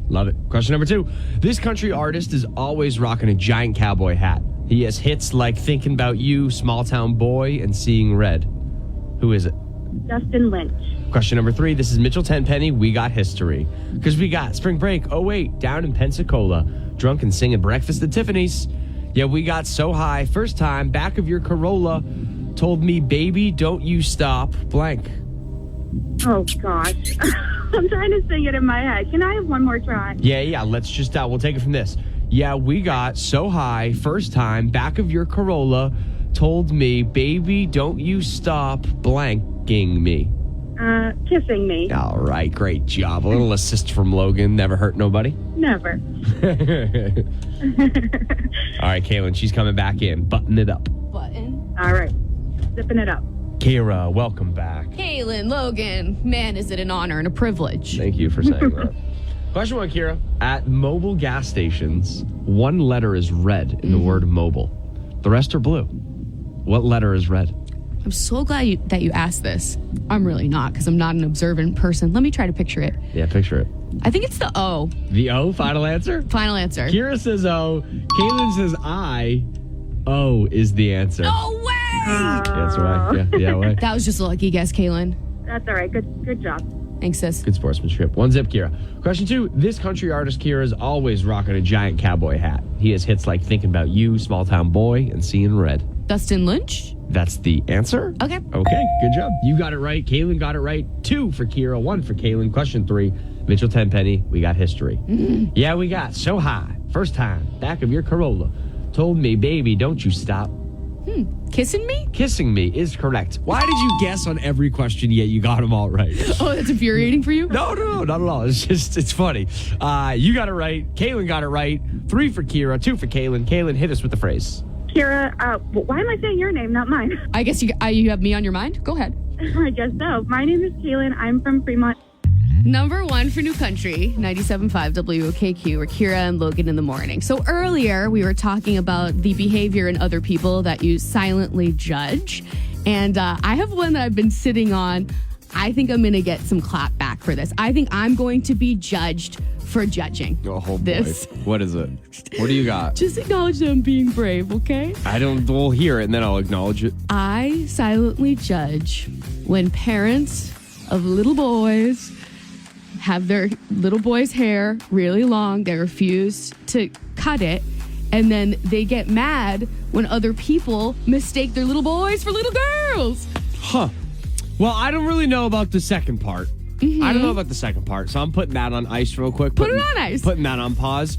Love it. Question number 2. This country artist is always rocking a giant cowboy hat. He has hits like Thinking About You, Small Town Boy, and Seeing Red. Who is it? Justin Lynch. Question number 3. This is Mitchell Tenpenny. We got history. Because we got spring break. Oh, wait. Down in Pensacola. Drunk and singing breakfast at Tiffany's. Yeah, we got so high. First time. Back of your Corolla. Told me, baby, don't you stop. Blank. Oh, gosh. I'm trying to sing it in my head. Can I have one more try? Yeah. Let's just, we'll take it from this. Yeah, we got so high, first time, back of your Corolla, told me, baby, don't you stop blanking me. Kissing me. All right, great job. A little assist from Logan. Never hurt nobody. Never. All right, Kaylin, she's coming back in. Button it up. Button. All right. Zipping it up. Kira, welcome back. Kaylin, Logan, man, is it an honor and a privilege. Thank you for saying that. Question 1, Kira. At mobile gas stations, one letter is red in the word mobile. The rest are blue. What letter is red? I'm so glad that you asked this. I'm really not, because I'm not an observant person. Let me try to picture it. Yeah, picture it. I think it's the O. The O, final answer? Final answer. Kira says O. Kaylin says I. O is the answer. No way! That's right. Yeah, way. That was just a lucky guess, Kaylin. That's all right. Good job. Thanks, sis. Good sportsmanship. 1 zip, Kira. Question 2. This country artist, Kira, is always rocking a giant cowboy hat. He has hits like Thinking About You, Small Town Boy, and Seeing Red. Dustin Lynch? That's the answer? Okay. Okay, good job. You got it right. Kaylin got it right. 2 for Kira, 1 for Kaylin. Question 3. Mitchell Tenpenny, we got history. Yeah, we got so high. First time, back of your Corolla. Told me, baby, don't you stop. Kissing me? Kissing me is correct. Why did you guess on every question yet you got them all right? Oh, that's infuriating for you? No, not at all. It's funny. You got it right. Kaylin got it right. 3 for Kira, 2 for Kaylin. Kaylin, hit us with the phrase. Kira, why am I saying your name, not mine? I guess you have me on your mind? Go ahead. I guess so. My name is Kaylin. I'm from Fremont. Number 1 for New Country, 97.5 WOKQ, or Kira and Logan in the morning. So earlier, we were talking about the behavior in other people that you silently judge. And I have one that I've been sitting on. I think I'm going to get some clap back for this. I think I'm going to be judged for judging this. Boy. What is it? What do you got? Just acknowledge that I'm being brave, okay? We'll hear it and then I'll acknowledge it. I silently judge when parents of little boys have their little boy's hair really long. They refuse to cut it. And then they get mad when other people mistake their little boys for little girls. Huh. Well, I don't really know about the second part. I don't know about the second part, so I'm putting that on ice real quick. Put it on ice. Putting that on pause.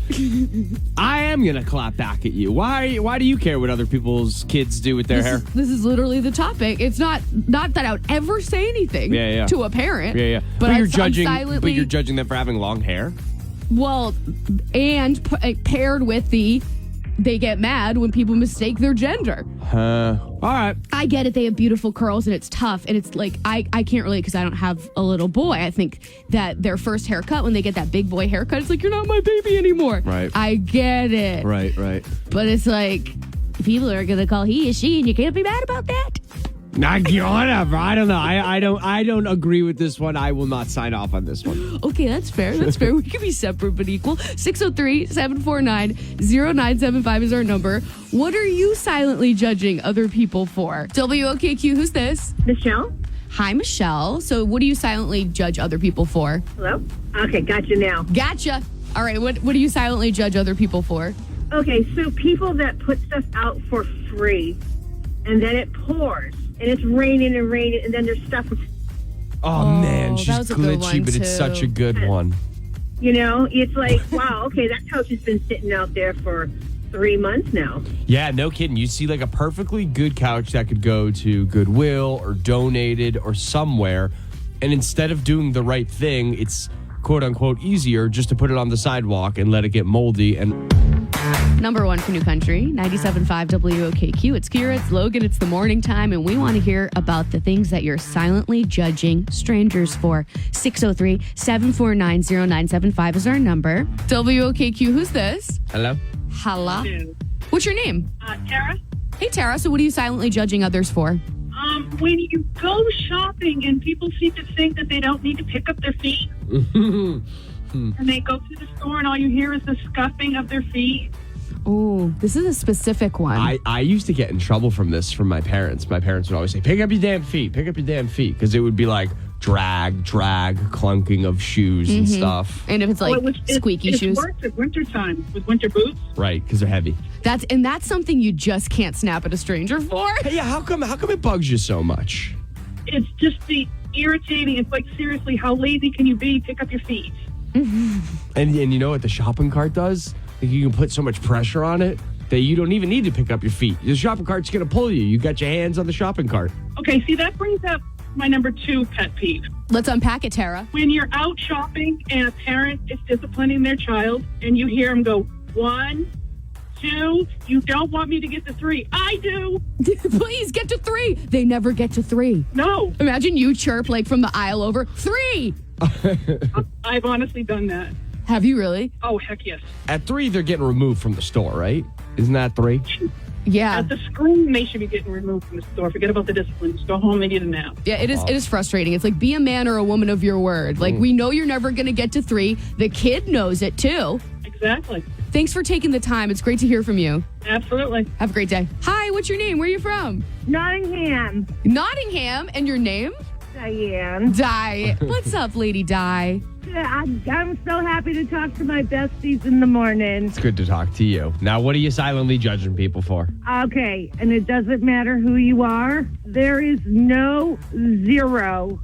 I am going to clap back at you. Why do you care what other people's kids do with their hair? This is literally the topic. It's not that I would ever say anything to a parent. Yeah. But you're judging them for having long hair? Well, and paired with they get mad when people mistake their gender. All right. I get it. They have beautiful curls and it's tough. And it's like, I can't relate because I don't have a little boy. I think that their first haircut, when they get that big boy haircut, it's like, you're not my baby anymore. Right. I get it. Right. But it's like, people are going to call he or she and you can't be mad about that. Whatever. I don't know. I don't agree with this one. I will not sign off on this one. Okay, that's fair. We can be separate but equal. 603-749-0975 is our number. What are you silently judging other people for? WOKQ, who's this? Michelle? Hi, Michelle. So what do you silently judge other people for? Hello? Okay, gotcha now. Gotcha. All right, what do you silently judge other people for? Okay, so people that put stuff out for free, and then it pours, and it's raining, and then there's stuff. Oh man, that she's was a good glitchy, one, but it's too. such a good one. You know, it's like, wow, okay, that couch has been sitting out there for 3 months now. Yeah, no kidding. You see like a perfectly good couch that could go to Goodwill or donated or somewhere, and instead of doing the right thing, it's quote unquote easier just to put it on the sidewalk and let it get moldy. And Number 1 for New Country, 97.5 WOKQ. It's Kira, it's Logan, it's the morning time, and we want to hear about the things that you're silently judging strangers for. 603-749-0975 is our number. WOKQ, who's this? hello. Hala. What's your name? Tara, Hey, Tara. So what are you silently judging others for? when you go shopping and people seem to think that they don't need to pick up their feet, and they go to the store and all you hear is the scuffing of their feet. Oh, this is a specific one. I used to get in trouble from this from my parents. My parents would always say, pick up your damn feet, because it would be like drag, clunking of shoes and stuff. And if it's like squeaky shoes. It's worse at wintertime with winter boots. Right, because they're heavy. That's something you just can't snap at a stranger for. Hey, yeah, how come it bugs you so much? It's just irritating. It's like, seriously, how lazy can you be? Pick up your feet. And you know what the shopping cart does? Like, you can put so much pressure on it that you don't even need to pick up your feet. The shopping cart's going to pull you. You got your hands on the shopping cart. Okay, see, that brings up my number 2 pet peeve. Let's unpack it, Tara. When you're out shopping and a parent is disciplining their child and you hear them go, 1, 2, you don't want me to get to 3. I do. Please get to 3. They never get to 3. No. Imagine you chirp like from the aisle over. 3. I've honestly done that. Have you really? Oh, heck yes. At 3, they're getting removed from the store, right? Isn't that 3? Yeah. At the screen, they should be getting removed from the store. Forget about the discipline. Just go home and get a nap. Yeah, it is. It is frustrating. It's like, be a man or a woman of your word. Like, we know you're never going to get to 3. The kid knows it too. Exactly. Thanks for taking the time. It's great to hear from you. Absolutely. Have a great day. Hi, what's your name? Where are you from? Nottingham. Nottingham. And your name? Diane. Di. What's up, Lady Di? I'm so happy to talk to my besties in the morning. It's good to talk to you. Now, what are you silently judging people for? Okay, and it doesn't matter who you are. There is no 0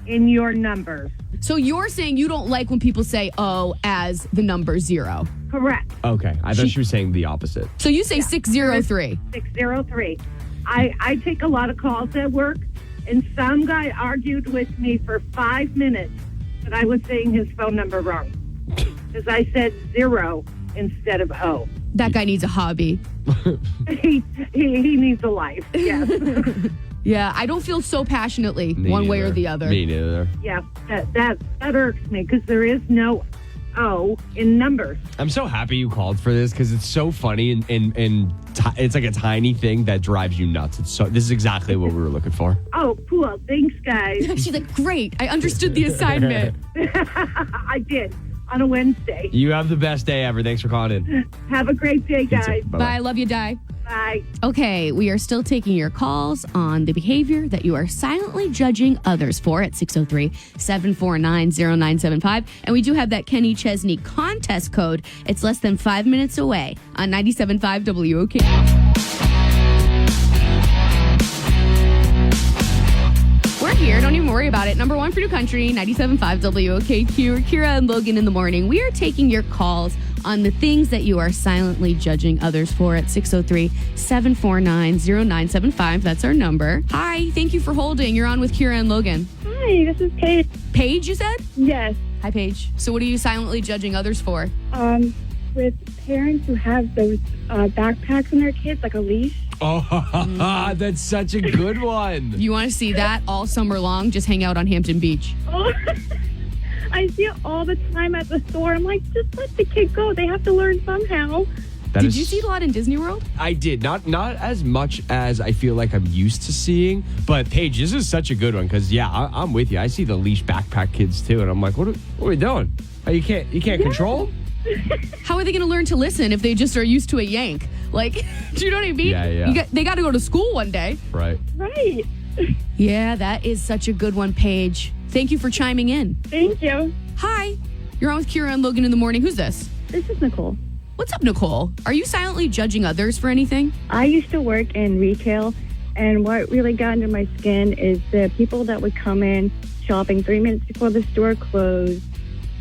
in your numbers. So you're saying you don't like when people say, oh, as the number 0. Correct. Okay, I thought you were saying the opposite. So you say 603. 603. I take a lot of calls at work, and some guy argued with me for 5 minutes that I was saying his phone number wrong. Because I said 0 instead of O. That guy needs a hobby. He needs a life, yes. Yeah, I don't feel so passionately Me one way neither. or the other. Me neither. Yeah, that irks me because there is no O in numbers. I'm so happy you called for this because it's so funny and it's like a tiny thing that drives you nuts. This is exactly what we were looking for. Oh, cool. Thanks, guys. She's like, great. I understood the assignment. I did on a Wednesday. You have the best day ever. Thanks for calling in. Have a great day, guys. Bye. Love you, Di. Bye. Okay, we are still taking your calls on the behavior that you are silently judging others for at 603-749-0975. And we do have that Kenny Chesney contest code. It's less than 5 minutes away on 97.5 WOKQ. We're here. Don't even worry about it. Number 1 for New Country, 97.5 WOKQ. Kira and Logan in the morning. We are taking your calls on the things that you are silently judging others for at 603-749-0975. That's our number. Hi. Thank you for holding. You're on with Kira and Logan. Hi, this is Paige. Paige, you said? Yes. Hi, Paige. So what are you silently judging others for? With parents who have those backpacks on their kids, like a leash. Oh, that's such a good one. You want to see that all summer long? Just hang out on Hampton Beach. Oh, I see it all the time at the store. I'm like, just let the kid go. They have to learn somehow. Did you see it a lot in Disney World? I did. Not as much as I feel like I'm used to seeing. But, Paige, this is such a good one because, yeah, I'm with you. I see the leash backpack kids, too. And I'm like, what are we doing? Oh, you can't control? How are they going to learn to listen if they just are used to a yank? Like, do you know what I mean? Yeah. They got to go to school one day. Right. Right. Yeah, that is such a good one, Paige. Thank you for chiming in. Thank you. Hi. You're on with Kira and Logan in the morning. Who's this? This is Nicole. What's up, Nicole? Are you silently judging others for anything? I used to work in retail, and what really got under my skin is the people that would come in shopping 3 minutes before the store closed.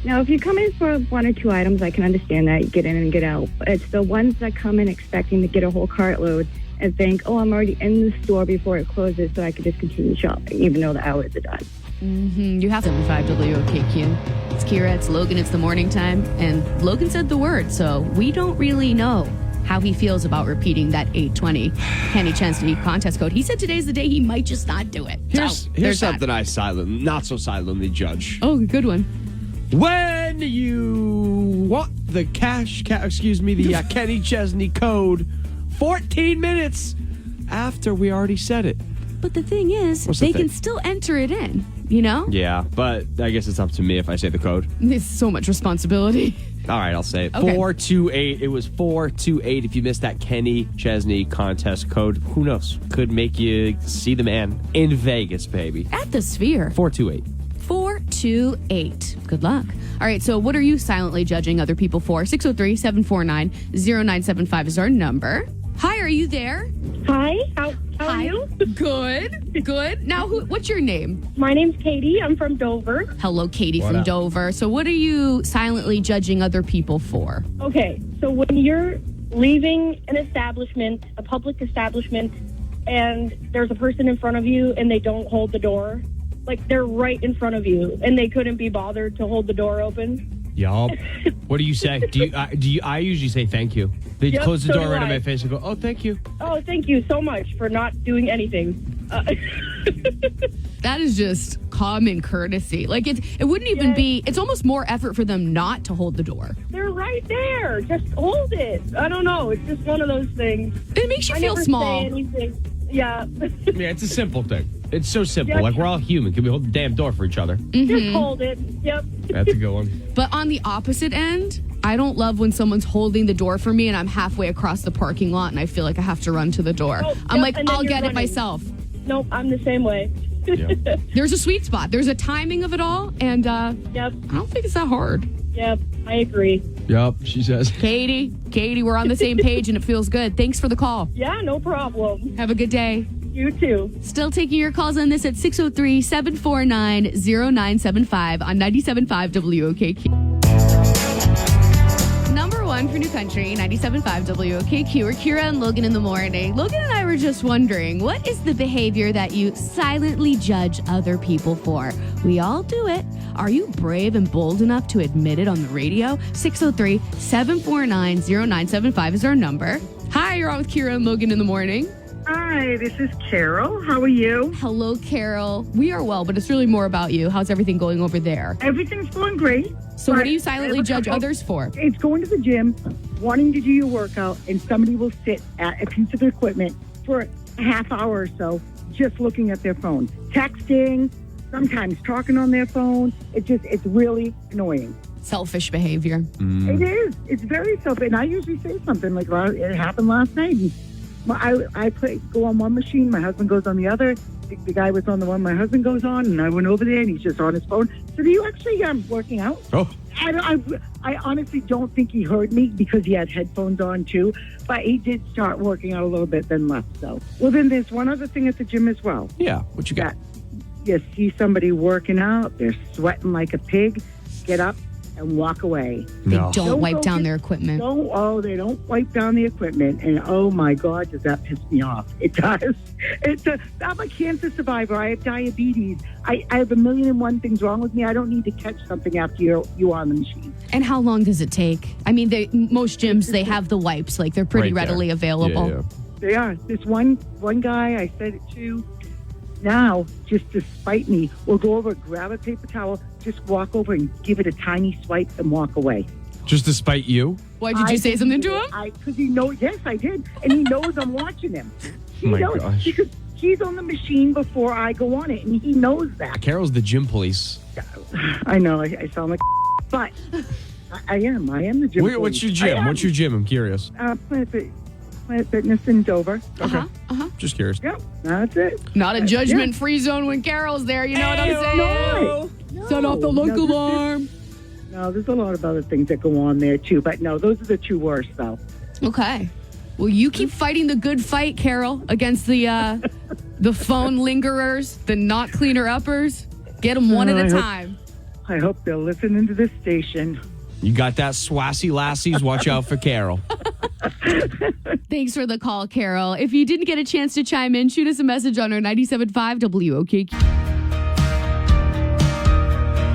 Now, if you come in for 1 or 2 items, I can understand that. You get in and get out. But it's the ones that come in expecting to get a whole cartload and think, oh, I'm already in the store before it closes, so I could just continue shopping, even though the hours are done. Mm-hmm. You have 75 WOKQ. It's Kira, it's Logan, it's the morning time. And Logan said the word, so we don't really know how he feels about repeating that 820 Kenny Chesney contest code. He said today's the day he might just not do it. Here's something I not so silently judge. Oh, good one. When you want the the Kenny Chesney code 14 minutes after we already said it. But the thing is, they can still enter it in, you know? Yeah, but I guess it's up to me if I say the code. It's so much responsibility. All right, I'll say it. Okay. 428. It was 428. If you missed that Kenny Chesney contest code, who knows? Could make you see the man in Vegas, baby. At the Sphere. 428. 428. Good luck. All right, so what are you silently judging other people for? 603-749-0975 is our number. Hi, are you there? Hi, how are you? Good. Now, what's your name? My name's Katie. I'm from Dover. Hello, Katie What from up? Dover. So what are you silently judging other people for? Okay, so when you're leaving an establishment, a public establishment, and there's a person in front of you and they don't hold the door, like they're right in front of you and they couldn't be bothered to hold the door open. Yup. What do you say? I usually say thank you. They Yep, close the so door do right in I. my face and go, oh, thank you. Oh, thank you so much for not doing anything. That is just common courtesy. Like it wouldn't even be. It's almost more effort for them not to hold the door. They're right there. Just hold it. I don't know. It's just one of those things. It makes you I feel never small. Say anything. Yeah. Yeah, it's a simple thing. It's so simple. Yeah. Like, we're all human. Can we hold the damn door for each other? Just hold it. Yep. That's a good one. But on the opposite end, I don't love when someone's holding the door for me and I'm halfway across the parking lot and I feel like I have to run to the door. Oh, I'm yep, like, and then I'll you're get it running. myself. Nope, I'm the same way. There's a sweet spot. There's a timing of it all, and Yep. I don't think it's that hard. Yep, I agree. Yup, she says. Katie, we're on the same page and it feels good. Thanks for the call. Yeah, no problem. Have a good day. You too. Still taking your calls on this at 603-749-0975 on 97.5 WOKQ. Number one for New Country, 97.5 WOKQ. We're Kira and Logan in the morning. Logan and I were just wondering, what is the behavior that you silently judge other people for? We all do it. Are you brave and bold enough to admit it on the radio? 603-749-0975 is our number. Hi, you're on with Kira and Logan in the morning. Hi, this is Carol. How are you? Hello, Carol. We are well, but it's really more about you. How's everything going over there? Everything's going great. So what but do you silently judge others for? It's going to the gym, wanting to do your workout, and somebody will sit at a piece of equipment for a half hour or so just looking at their phone, texting, sometimes talking on their phone. It's really annoying. Selfish behavior. It is. It's very selfish. And I usually say something like, well, it happened last night. And I go on one machine, my husband goes on the other. The guy was on the one my husband goes on, and I went over there, and he's just on his phone. So do you actually working out? Oh. I honestly don't think he heard me because he had headphones on, too. But he did start working out a little bit, then left, so. Well, then there's one other thing at the gym as well. Yeah, what you got? You see somebody working out, they're sweating like a pig, get up and walk away. They don't wipe down their equipment. They don't wipe down the equipment. And oh my God, does that piss me off? It does. I'm a cancer survivor. I have diabetes. I have 1,000,001 things wrong with me. I don't need to catch something after you're on the machine. And how long does it take? I mean, most gyms, they have the wipes. Like, they're pretty Right there. readily available. Yeah. They are. This one guy, I said it to, now, just to spite me, will go over, grab a paper towel, just walk over and give it a tiny swipe and walk away. Just to spite you? Why, did you say something to him? Because he knows, yes, I did. And he knows I'm watching him. He My knows, gosh. because he's on the machine before I go on it, and he knows that. Carol's the gym police. I know, I sound like but I am the gym. What's your police. gym? I am. What's your gym? I'm curious. Planet Fitness in Dover. Okay. Just curious. Yep, that's it. Not a judgment-free zone when Carol's there. You know what I'm saying? No. Set off the local alarm. No, there's a lot of other things that go on there, too. But no, those are the two worst, though. Okay. Well, you keep fighting the good fight, Carol, against the phone lingerers, the not cleaner uppers. Get them one at a time. I hope they're listening to this station. You got that swassy lassies. Watch out for Carol. Thanks for the call, Carol. If you didn't get a chance to chime in, shoot us a message on our 97.5 WOKQ.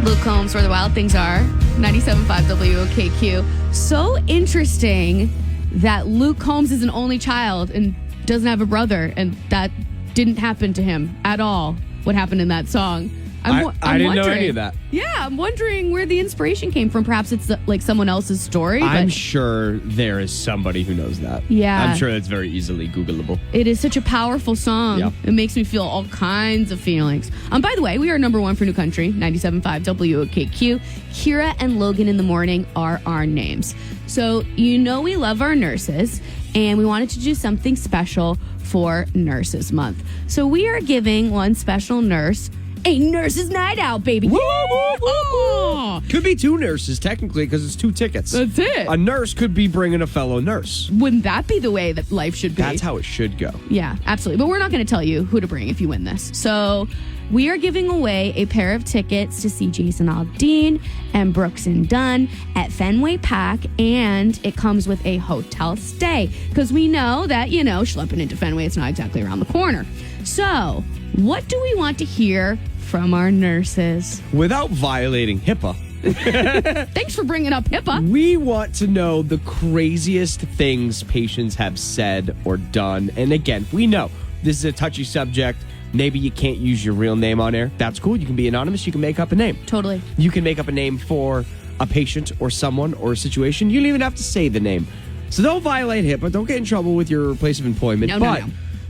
Luke Combs, Where the Wild Things Are, 97.5 WOKQ. So interesting that Luke Combs is an only child and doesn't have a brother, and that didn't happen to him at all, what happened in that song. I didn't know any of that. Yeah, I'm wondering where the inspiration came from. Perhaps it's like someone else's story. I'm but sure there is somebody who knows that. Yeah. I'm sure that's very easily Googleable. it is such a powerful song. Yep. It makes me feel all kinds of feelings. By the way, we are number one for New Country, 97.5 WOKQ. Kira and Logan in the morning are our names. So you know we love our nurses, and we wanted to do something special for Nurses Month. So we are giving one special nurse a nurse's night out, baby. Woo, woo, woo. Could be 2 nurses, technically, because it's 2 tickets. That's it. A nurse could be bringing a fellow nurse. Wouldn't that be the way that life should be? That's how it should go. Yeah, absolutely. But we're not going to tell you who to bring if you win this. So we are giving away a pair of tickets to see Jason Aldean and Brooks and Dunn at Fenway Park, and it comes with a hotel stay because we know that, schlepping into Fenway, it's not exactly around the corner. So what do we want to hear from our nurses? Without violating HIPAA. Thanks for bringing up HIPAA. We want to know the craziest things patients have said or done. And again, we know this is a touchy subject. Maybe you can't use your real name on air. That's cool. You can be anonymous. You can make up a name. Totally. You can make up a name for a patient or someone or a situation. You don't even have to say the name. So don't violate HIPAA. Don't get in trouble with your place of employment. No.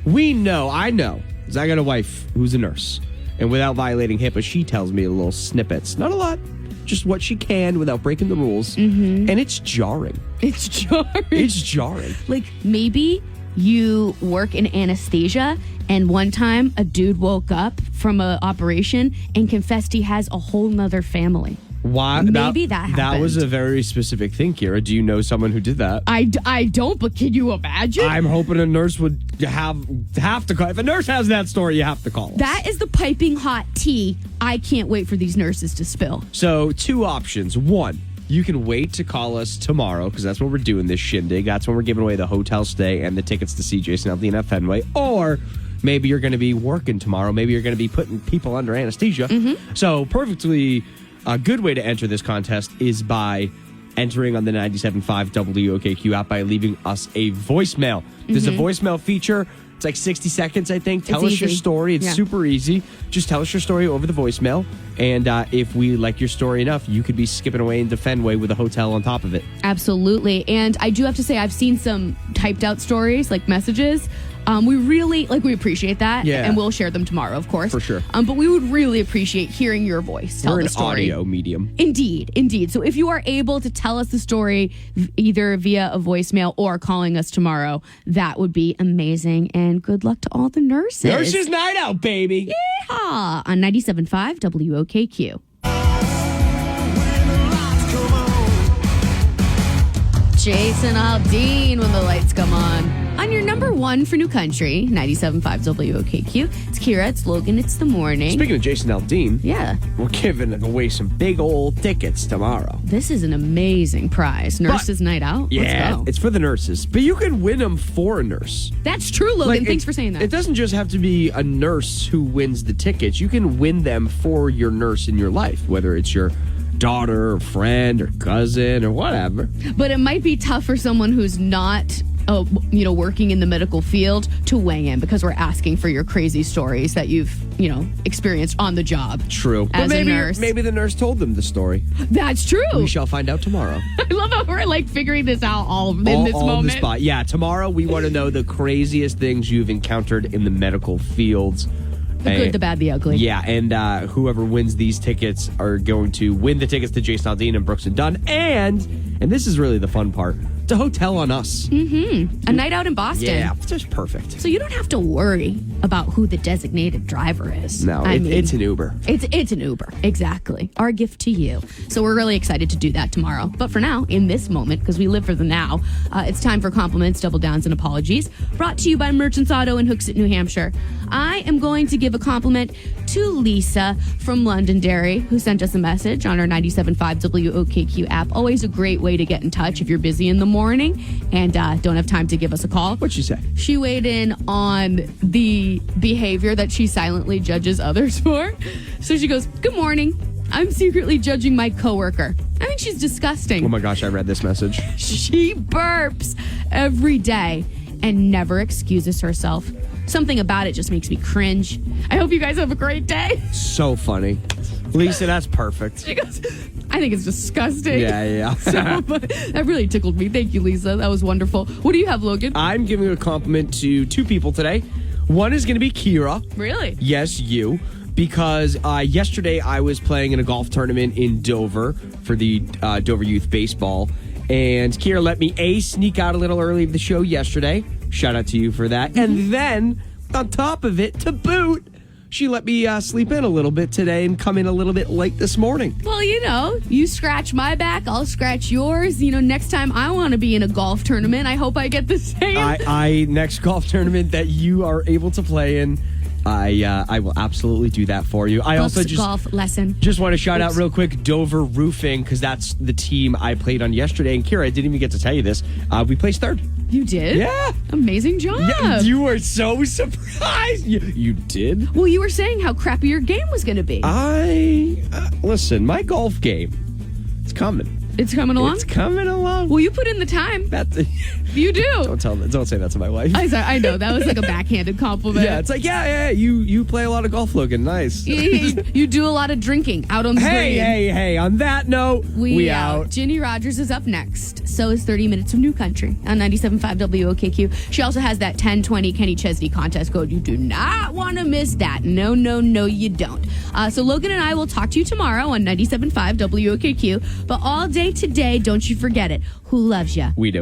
We know, I know, because I got a wife who's a nurse. And without violating HIPAA, she tells me little snippets. Not a lot. Just what she can without breaking the rules. Mm-hmm. And it's jarring. It's jarring. It's jarring. Like maybe you work in anesthesia and one time a dude woke up from an operation and confessed he has a whole nother family. Why? Maybe that happened. That was a very specific thing, Kira. Do you know someone who did that? I don't, but can you imagine? I'm hoping a nurse would have to call. If a nurse has that story, you have to call us. That is the piping hot tea I can't wait for these nurses to spill. So 2 options. 1, you can wait to call us tomorrow because that's when we're doing this shindig. That's when we're giving away the hotel stay and the tickets to see Jason Aldean at Fenway. Or maybe you're going to be working tomorrow. Maybe you're going to be putting people under anesthesia. Mm-hmm. So perfectly a good way to enter this contest is by entering on the 97.5 WOKQ app by leaving us a voicemail. There's a voicemail feature. It's like 60 seconds, I think. Tell us your story. It's super easy. Just tell us your story over the voicemail. And if we like your story enough, you could be skipping away into Fenway with a hotel on top of it. Absolutely. And I do have to say, I've seen some typed out stories, like messages. We really, we appreciate that. Yeah. And we'll share them tomorrow, of course. For sure. But we would really appreciate hearing your voice. Tell We're the an story. audio medium. Indeed. So if you are able to tell us the story either via a voicemail or calling us tomorrow, that would be amazing. And good luck to all the nurses. Nurses Night Out, baby. Yeehaw! On 97.5 WOKQ. Jason Aldean, When the Lights Come On your number 1 for New Country, 97.5 WOKQ. It's Kira, it's Logan, it's the morning. Speaking of Jason Aldean, yeah, we're giving away some big old tickets tomorrow. This is an amazing prize. Nurses Night Out. Yeah, Let's go. it's for the nurses. But you can win them for a nurse. That's true, Logan. Thanks for saying that. It doesn't just have to be a nurse who wins the tickets. You can win them for your nurse in your life, whether it's your daughter or friend or cousin or whatever. But it might be tough for someone who's not working in the medical field to weigh in because we're asking for your crazy stories that you've experienced on the job. True. As but a nurse. Maybe the nurse told them the story. That's true. We shall find out tomorrow. I love how we're figuring this out all in this moment. On the spot. Yeah, tomorrow we want to know the craziest things you've encountered in the medical fields. The good, the bad, the ugly. Yeah, and whoever wins these tickets are going to win the tickets to Jason Aldean and Brooks and Dunn. And this is really the fun part, it's a hotel on us. Mm-hmm. A night out in Boston. Yeah, it's just perfect. So you don't have to worry about who the designated driver is. No, it's an Uber. It's an Uber, exactly. Our gift to you. So we're really excited to do that tomorrow. But for now, in this moment, because we live for the now, it's time for compliments, double downs, and apologies. Brought to you by Merchants Auto in Hooksett, New Hampshire. I am going to give a compliment to Lisa from Londonderry, who sent us a message on our 97.5 WOKQ app. Always a great way to get in touch if you're busy in the morning and don't have time to give us a call. What'd she say? She weighed in on the behavior that she silently judges others for. So she goes, "Good morning. I'm secretly judging my coworker. I think she's disgusting. Oh my gosh, I read this message. She burps every day and never excuses herself. Something about it just makes me cringe. I hope you guys have a great day." So funny. Lisa, that's perfect. She goes, "I think it's disgusting." Yeah. So, that really tickled me. Thank you, Lisa. That was wonderful. What do you have, Logan? I'm giving a compliment to 2 people today. One is going to be Kira. Really? Yes, you. Because yesterday I was playing in a golf tournament in Dover for the Dover Youth Baseball. And Kira let me sneak out a little early of the show yesterday. Shout out to you for that. And then, on top of it, to boot, she let me sleep in a little bit today and come in a little bit late this morning. Well, you scratch my back, I'll scratch yours. Next time I want to be in a golf tournament, I hope I get the same. Next golf tournament that you are able to play in, I will absolutely do that for you. I also golf lesson. Just want to shout out real quick Dover Roofing, because that's the team I played on yesterday. And Kira, I didn't even get to tell you this. We placed third. You did? Yeah. Amazing job. Yeah, you were so surprised. You did? Well, you were saying how crappy your game was going to be. Listen, my golf game, it's coming. It's coming along? It's coming along. Well, you put in the time. You do. Don't say that to my wife. I know. That was like a backhanded compliment. Yeah, it's like, you play a lot of golf, Logan. Nice. You do a lot drinking out on the green. Hey, on that note, we out. Ginny Rogers is up next. So is 30 Minutes of New Country on 97.5 WOKQ. She also has that 1020 Kenny Chesney contest code. You do not want to miss that. No, you don't. So Logan and I will talk to you tomorrow on 97.5 WOKQ. But all day today, don't you forget it. Who loves you? We do.